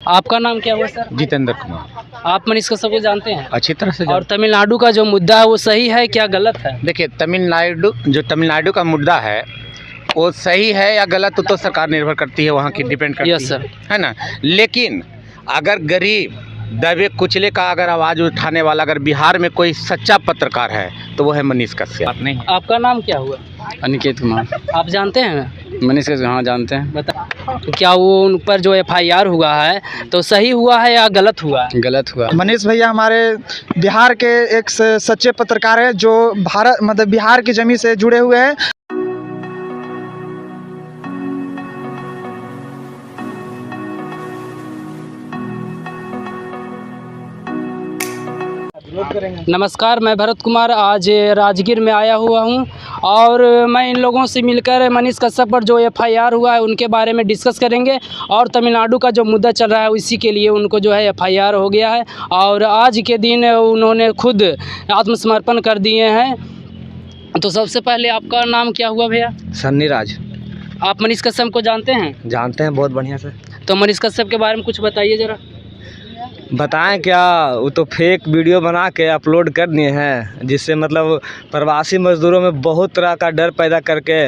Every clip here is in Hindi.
आपका नाम क्या हुआ सर? जितेंद्र कुमार। आप मनीष कश्यप को जानते हैं? अच्छी तरह से और तमिलनाडु का जो मुद्दा है वो सही है क्या गलत है? देखिए, तमिलनाडु का मुद्दा है वो सही है या गलत तो सरकार निर्भर करती है, वहाँ की डिपेंड करती यस सर। है ना। लेकिन अगर गरीब दबे कुचले का अगर आवाज़ उठाने वाला अगर बिहार में कोई सच्चा पत्रकार है तो वो है मनीष कश्यप। नहीं, आपका नाम क्या हुआ? अनिकेत कुमार। आप जानते हैं मनीष कश्यप? हाँ, जानते हैं। बता, तो क्या वो उन पर जो FIR हुआ है तो सही हुआ है या गलत हुआ है? गलत हुआ। मनीष भैया हमारे बिहार के एक सच्चे पत्रकार हैं जो भारत मतलब बिहार की ज़मीन से जुड़े हुए हैं। नमस्कार, मैं भरत कुमार आज राजगीर में आया हुआ हूं और मैं इन लोगों से मिलकर मनीष कश्यप पर जो FIR हुआ है उनके बारे में डिस्कस करेंगे और तमिलनाडु का जो मुद्दा चल रहा है इसी के लिए उनको जो है FIR हो गया है और आज के दिन उन्होंने खुद आत्मसमर्पण कर दिए हैं। तो सबसे पहले आपका नाम क्या हुआ भैया? सन्नी राज। आप मनीष कश्यप को जानते हैं? जानते हैं, बहुत बढ़िया से। तो मनीष कश्यप के बारे में कुछ बताइए ज़रा। बताएं क्या, वो तो फेक वीडियो बना के अपलोड कर दिए हैं जिससे मतलब प्रवासी मजदूरों में बहुत तरह का डर पैदा करके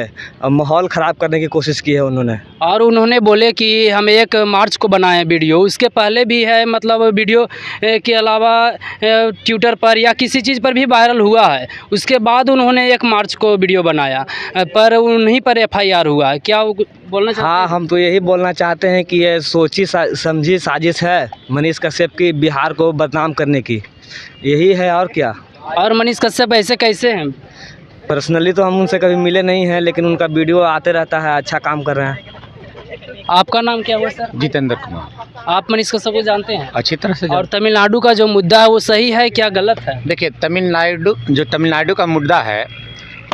माहौल ख़राब करने की कोशिश की है उन्होंने। और उन्होंने बोले कि हम 1 मार्च को बनाएं वीडियो, उसके पहले भी है मतलब वीडियो के अलावा ट्विटर पर या किसी चीज़ पर भी वायरल हुआ है, उसके बाद उन्होंने 1 मार्च को वीडियो बनाया पर उन्हीं पर FIR हुआ है। क्या वो बोलना चाहते हैं? हाँ, हम तो यही बोलना चाहते हैं कि ये सोची समझी साजिश है मनीष कश्यप की बिहार को बदनाम करने की, यही है और क्या। और मनीष कश्यप ऐसे कैसे हैं? पर्सनली तो हम उनसे कभी मिले नहीं हैं लेकिन उनका वीडियो आते रहता है, अच्छा काम कर रहे हैं। आपका नाम क्या हुआ सर? जितेंद्र कुमार। आप मनीष कश्यप को जानते हैं? अच्छी तरह से और तमिलनाडु का जो मुद्दा है वो सही है क्या गलत है? देखिए, तमिलनाडु का मुद्दा है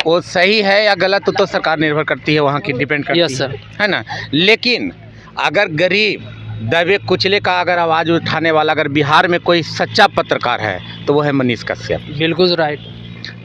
वो सही है या गलत तो सरकार निर्भर करती है, वहाँ की डिपेंड करती यस सर। है ना। लेकिन अगर गरीब दबे कुचले का अगर आवाज़ उठाने वाला अगर बिहार में कोई सच्चा पत्रकार है तो वो है मनीष कश्यप। बिल्कुल राइट,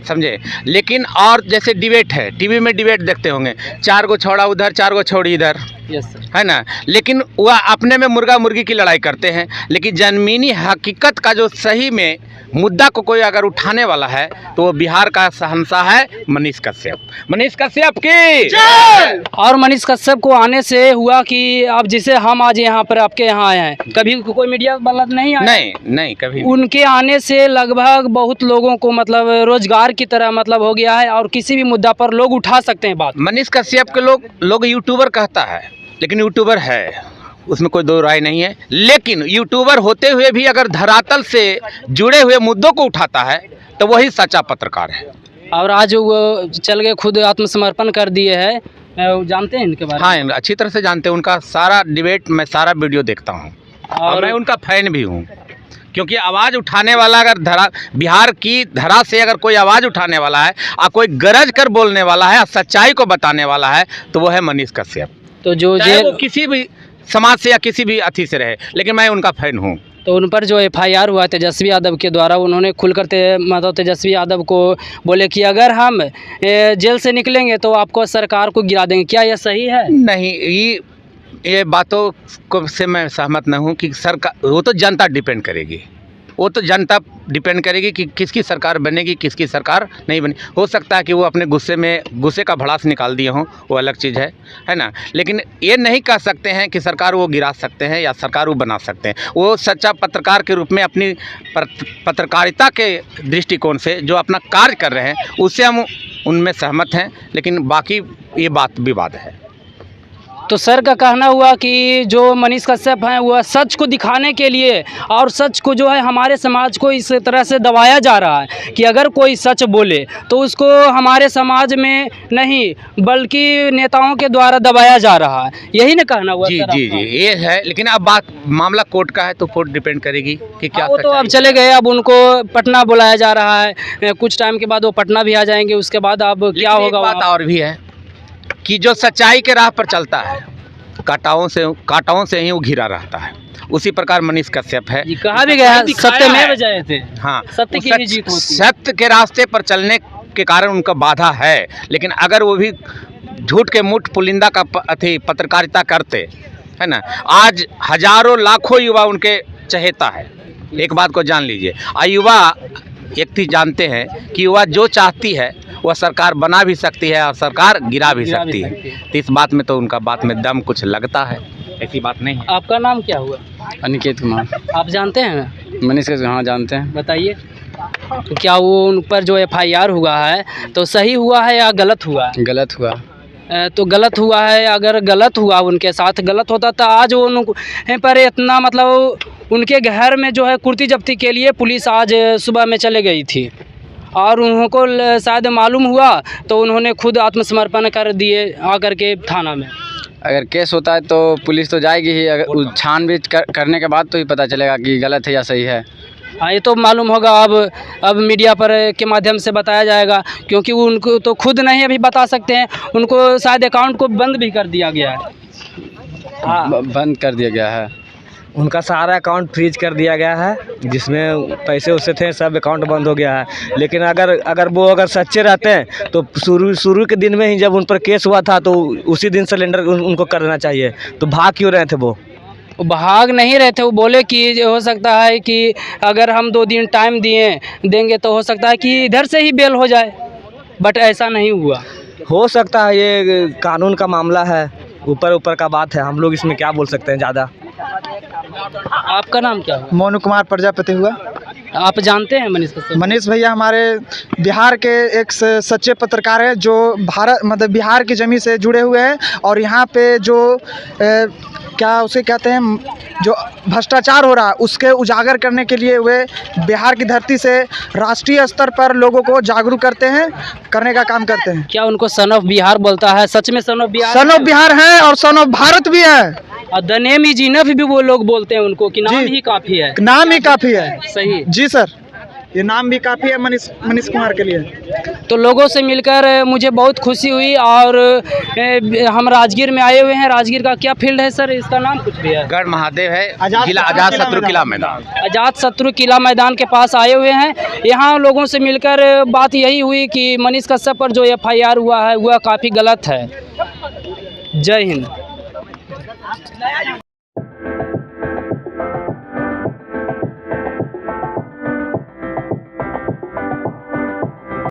समझे। लेकिन और जैसे डिबेट है, टीवी में डिबेट देखते होंगे, 4 गो छौड़ा उधर 4 गो छौड़ी इधर, यस सर, है ना। लेकिन वह अपने में मुर्गा मुर्गी की लड़ाई करते हैं, लेकिन ज़मीनी हकीकत का जो सही में मुद्दा को कोई अगर उठाने वाला है तो वो बिहार का शहंशाह है मनीष कश्यप। मनीष कश्यप की जय। और मनीष कश्यप को आने से हुआ कि अब जैसे हम आज यहाँ पर आपके यहाँ आए हैं, कभी कोई मीडिया वाला नहीं आया? नहीं कभी। उनके आने से लगभग बहुत लोगों को मतलब रोजगार की तरह मतलब हो गया है और किसी भी मुद्दा पर लोग उठा सकते हैं बात। मनीष कश्यप के लोग यूट्यूबर कहता है, लेकिन यूट्यूबर है, उसमें कोई दो राय नहीं है। लेकिन यूट्यूबर होते हुए भी अगर धरातल से जुड़े हुए मुद्दों को उठाता है तो वही सच्चा पत्रकार है। और आज वो चल गए, खुद आत्मसमर्पण कर दिए हैं, जानते हैं इनके बारे में? हाँ, अच्छी तरह से जानते हैं। उनका सारा डिबेट मैं सारा वीडियो देखता हूँ और मैं उनका फैन भी हूँ, क्योंकि आवाज़ उठाने वाला अगर बिहार की धरा से अगर कोई आवाज़ उठाने वाला है और कोई गरज कर बोलने वाला है, सच्चाई को बताने वाला है तो वो है मनीष कश्यप। तो जो वो किसी भी समाज से या किसी भी अथी से रहे, लेकिन मैं उनका फैन हूँ। तो उन पर जो FIR हुआ तेजस्वी यादव के द्वारा, उन्होंने खुलकर मतलब तेजस्वी यादव को बोले कि अगर हम जेल से निकलेंगे तो आपको सरकार को गिरा देंगे, क्या यह सही है? नहीं, ये बातों को से मैं सहमत नहीं हूँ कि सरकार, वो तो जनता डिपेंड करेगी, वो तो जनता डिपेंड करेगी कि किसकी सरकार बनेगी किसकी सरकार नहीं बनी। हो सकता है कि वो अपने गुस्से का भड़ास निकाल दिए हों, वो अलग चीज़ है ना। लेकिन ये नहीं कह सकते हैं कि सरकार वो गिरा सकते हैं या सरकार वो बना सकते हैं। वो सच्चा पत्रकार के रूप में अपनी पत्रकारिता के दृष्टिकोण से जो अपना कार्य कर रहे हैं उससे हम उनमें सहमत हैं, लेकिन बाकी ये बात विवाद है। तो सर का कहना हुआ कि जो मनीष कश्यप हैं वह सच को दिखाने के लिए और सच को जो है हमारे समाज को इस तरह से दबाया जा रहा है कि अगर कोई सच बोले तो उसको हमारे समाज में नहीं बल्कि नेताओं के द्वारा दबाया जा रहा है, यही ना कहना हुआ? जी ये है। लेकिन अब मामला कोर्ट का है तो कोर्ट डिपेंड करेगी कि क्या। वो तो अब चले गए, अब उनको पटना बुलाया जा रहा है, कुछ टाइम के बाद वो पटना भी आ जाएंगे, उसके बाद अब क्या होगा? बात और भी है कि जो सच्चाई के राह पर चलता है कांटाओं से ही वो घिरा रहता है, उसी प्रकार मनीष कश्यप है। कहा भी गया सत्य में बजाए थे। हाँ, सत्य की ही जीत होती है। सत्य के रास्ते पर चलने के कारण उनका बाधा है, लेकिन अगर वो भी झूठ के मुठ पुलिंदा का पत्रकारिता करते, है ना। आज हजारों लाखों युवा उनके चहेता है। एक बात को जान लीजिए, युवा एक चीज़ जानते हैं कि युवा जो चाहती है वह सरकार बना भी सकती है और सरकार गिरा भी सकती है। तो इस बात में तो उनका बात में दम कुछ लगता है, ऐसी बात नहीं है। आपका नाम क्या हुआ? अनिकेत कुमार। आप जानते हैं? मनीष का हाँ जानते हैं। बताइए, क्या वो उन पर जो FIR हुआ है तो सही हुआ है या गलत हुआ है? गलत हुआ। तो गलत हुआ है। अगर गलत हुआ, उनके साथ गलत होता तो आज वो उन पर इतना मतलब उनके घर में जो है कुर्ती जब्ती के लिए पुलिस आज सुबह में चले गई थी और उनको शायद मालूम हुआ तो उन्होंने खुद आत्मसमर्पण कर दिए आकर के थाना में। अगर केस होता है तो पुलिस तो जाएगी ही, अगर छानबीन करने के बाद तो ही पता चलेगा कि गलत है या सही है। हाँ, ये तो मालूम होगा अब मीडिया पर के माध्यम से बताया जाएगा, क्योंकि वो उनको तो खुद नहीं अभी बता सकते हैं। उनको शायद अकाउंट को बंद भी कर दिया गया है। हाँ, बंद कर दिया गया है। उनका सारा अकाउंट फ्रीज कर दिया गया है, जिसमें पैसे उससे थे सब अकाउंट बंद हो गया है। लेकिन अगर वो सच्चे रहते हैं तो शुरू के दिन में ही जब उन पर केस हुआ था तो उसी दिन सिलेंडर उनको करना चाहिए। तो भाग क्यों रहे थे? वो भाग नहीं रहे थे। वो बोले कि हो सकता है कि अगर हम 2 दिन टाइम देंगे तो हो सकता है कि इधर से ही बेल हो जाए, बट ऐसा नहीं हुआ। हो सकता है, ये कानून का मामला है, ऊपर का बात है, हम लोग इसमें क्या बोल सकते हैं ज़्यादा। आपका नाम क्या हुआ? मोनू कुमार प्रजापति हुआ। आप जानते हैं मनीष कश्यप? मनीष भैया हमारे बिहार के एक सच्चे पत्रकार हैं जो बिहार की ज़मीन से जुड़े हुए हैं और यहाँ पे जो क्या उसे कहते हैं, जो भ्रष्टाचार हो रहा है उसके उजागर करने के लिए वे बिहार की धरती से राष्ट्रीय स्तर पर लोगों को जागरूक करने का काम करते हैं। क्या उनको सन ऑफ बिहार बोलता है? सच में son of Bihar? Son of Bihar है और सन ऑफ भारत भी है। और द नेम इज इनफ भी वो लोग बोलते हैं उनको कि नाम ही काफ़ी है। नाम ही काफ़ी है। सही जी सर, ये नाम भी काफ़ी है मनीष कुमार के लिए। तो लोगों से मिलकर मुझे बहुत खुशी हुई। और हम राजगीर में आए हुए हैं। राजगीर का क्या फील्ड है सर? इसका नाम कुछ भी है? गढ़ महादेव है, आजाद शत्रु किला मैदान। आजाद शत्रु किला मैदान के पास आए हुए हैं। यहाँ लोगों से मिलकर बात यही हुई कि मनीष कश्यप पर जो FIR हुआ है वह काफ़ी गलत है। जय हिंद।